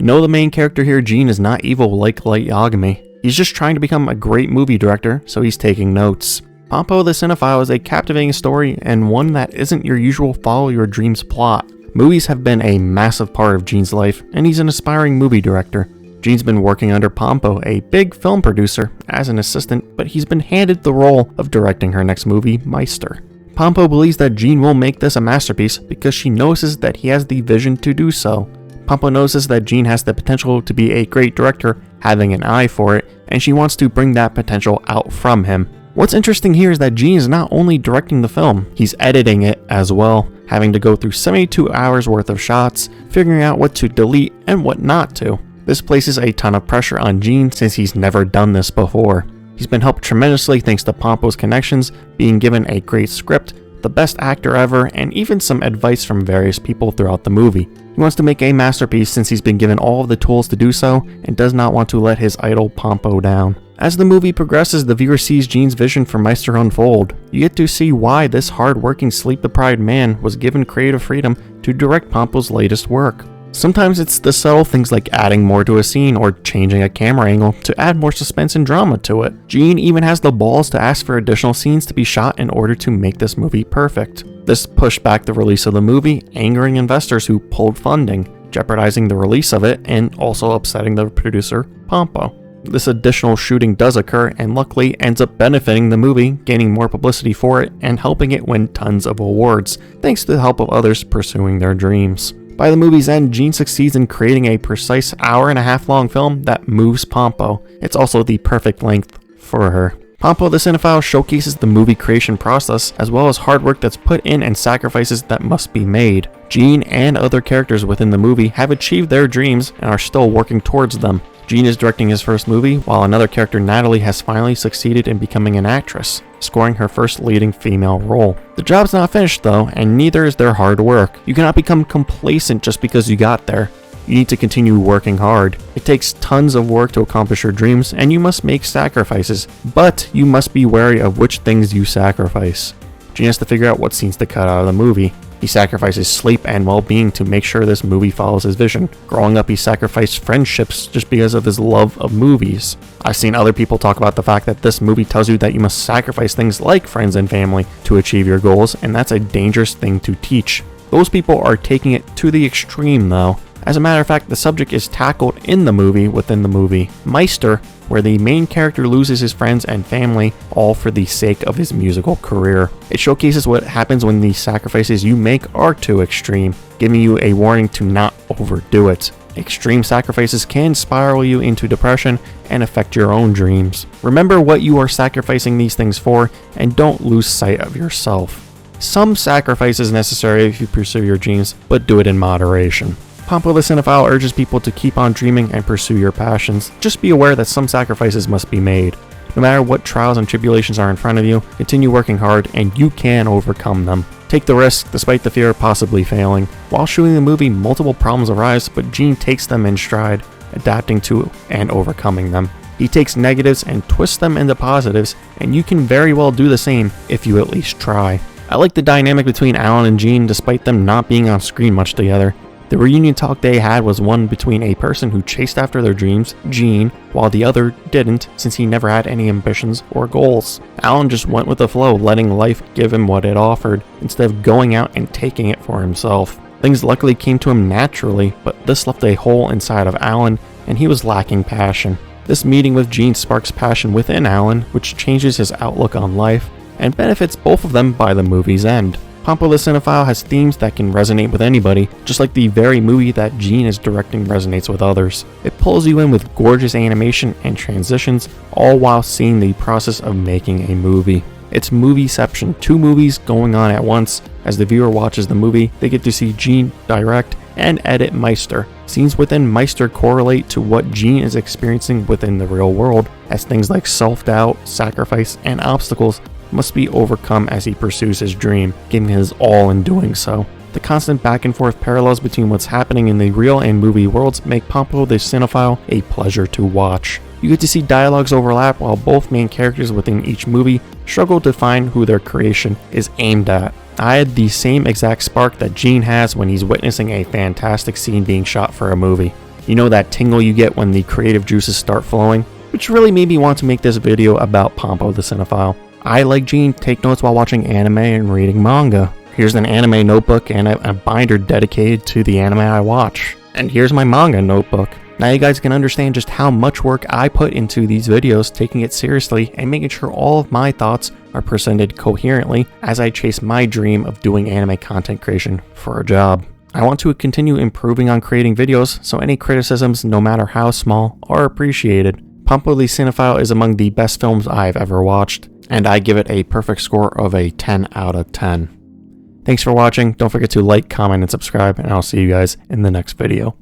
No, the main character here, Gene, is not evil like Light Yagami. He's just trying to become a great movie director, so he's taking notes. Pompo the Cinephile is a captivating story and one that isn't your usual follow your dreams plot. Movies have been a massive part of Gene's life, and he's an aspiring movie director. Gene's been working under Pompo, a big film producer, as an assistant, but he's been handed the role of directing her next movie, Meister. Pompo believes that Gene will make this a masterpiece because she notices that he has the vision to do so. Pompo notices that Gene has the potential to be a great director, having an eye for it, and she wants to bring that potential out from him. What's interesting here is that Gene is not only directing the film, he's editing it as well, having to go through 72 hours worth of shots, figuring out what to delete and what not to. This places a ton of pressure on Gene since he's never done this before. He's been helped tremendously thanks to Pompo's connections, being given a great script, the best actor ever, and even some advice from various people throughout the movie. He wants to make a masterpiece since he's been given all of the tools to do so and does not want to let his idol Pompo down. As the movie progresses, the viewer sees Gene's vision for Meister unfold. You get to see why this hard-working, sleep-deprived man was given creative freedom to direct Pompo's latest work. Sometimes it's the subtle things like adding more to a scene or changing a camera angle to add more suspense and drama to it. Gene even has the balls to ask for additional scenes to be shot in order to make this movie perfect. This pushed back the release of the movie, angering investors who pulled funding, jeopardizing the release of it, and also upsetting the producer, Pompo. This additional shooting does occur and luckily ends up benefiting the movie, gaining more publicity for it and helping it win tons of awards, thanks to the help of others pursuing their dreams. By the movie's end, Gene succeeds in creating a precise hour-and-a-half long film that moves Pompo. It's also the perfect length for her. Pompo the Cinephile showcases the movie creation process as well as hard work that's put in and sacrifices that must be made. Gene and other characters within the movie have achieved their dreams and are still working towards them. Gene is directing his first movie, while another character, Natalie, has finally succeeded in becoming an actress, scoring her first leading female role. The job's not finished though, and neither is their hard work. You cannot become complacent just because you got there. You need to continue working hard. It takes tons of work to accomplish your dreams, and you must make sacrifices, but you must be wary of which things you sacrifice. Gene has to figure out what scenes to cut out of the movie. He sacrifices sleep and well-being to make sure this movie follows his vision. Growing up, he sacrificed friendships just because of his love of movies. I've seen other people talk about the fact that this movie tells you that you must sacrifice things like friends and family to achieve your goals, and that's a dangerous thing to teach. Those people are taking it to the extreme though. As a matter of fact, the subject is tackled in the movie within the movie Meister, where the main character loses his friends and family, all for the sake of his musical career. It showcases what happens when the sacrifices you make are too extreme, giving you a warning to not overdo it. Extreme sacrifices can spiral you into depression and affect your own dreams. Remember what you are sacrificing these things for, and don't lose sight of yourself. Some sacrifice is necessary if you pursue your dreams, but do it in moderation. Pompo the Cinephile urges people to keep on dreaming and pursue your passions. Just be aware that some sacrifices must be made. No matter what trials and tribulations are in front of you, continue working hard and you can overcome them. Take the risk despite the fear of possibly failing. While shooting the movie, multiple problems arise, but Gene takes them in stride, adapting to and overcoming them. He takes negatives and twists them into positives, and you can very well do the same if you at least try. I like the dynamic between Alan and Gene despite them not being on screen much together. The reunion talk they had was one between a person who chased after their dreams, Gene, while the other didn't since he never had any ambitions or goals. Alan just went with the flow, letting life give him what it offered, instead of going out and taking it for himself. Things luckily came to him naturally, but this left a hole inside of Alan, and he was lacking passion. This meeting with Gene sparks passion within Alan, which changes his outlook on life, and benefits both of them by the movie's end. Pompo the Cinephile has themes that can resonate with anybody, just like the very movie that Gene is directing resonates with others. It pulls you in with gorgeous animation and transitions, all while seeing the process of making a movie. It's movieception, two movies going on at once. As the viewer watches the movie, they get to see Gene direct and edit Meister. Scenes within Meister correlate to what Gene is experiencing within the real world, as things like self-doubt, sacrifice, and obstacles must be overcome as he pursues his dream, giving his all in doing so. The constant back and forth parallels between what's happening in the real and movie worlds make Pompo the Cinephile a pleasure to watch. You get to see dialogues overlap while both main characters within each movie struggle to find who their creation is aimed at. I had the same exact spark that Gene has when he's witnessing a fantastic scene being shot for a movie. You know that tingle you get when the creative juices start flowing? Which really made me want to make this video about Pompo the Cinephile. I, like Gene, take notes while watching anime and reading manga. Here's an anime notebook and a binder dedicated to the anime I watch. And here's my manga notebook. Now you guys can understand just how much work I put into these videos, taking it seriously and making sure all of my thoughts are presented coherently as I chase my dream of doing anime content creation for a job. I want to continue improving on creating videos, so any criticisms, no matter how small, are appreciated. Pompo the Cinephile is among the best films I've ever watched, and I give it a perfect score of a 10 out of 10. Thanks for watching. Don't forget to like, comment, and subscribe, and I'll see you guys in the next video.